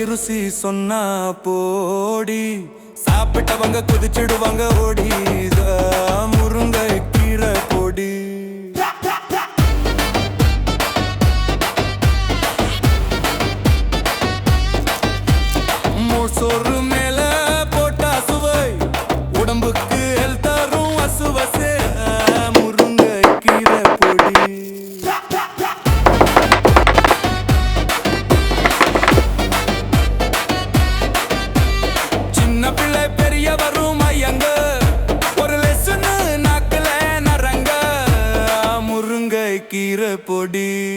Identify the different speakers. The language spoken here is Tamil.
Speaker 1: ருசி சொன்னா போடி, சாப்பிட்டவங்க குதிச்சிடுவாங்க ஓடி. முருங்கை கீரை பொடி. சோறு மேல போட்டா சுவை, உடம்புக்கு ஹெல்த் தரும் அசுவசே. முருங்கை கீரை பொடி. சின்ன பிள்ளை பெரியவரும் ஐயங்க, ஒரு லெசனு நாக்குல நரங்க. முருங்கை கீரை பொடி.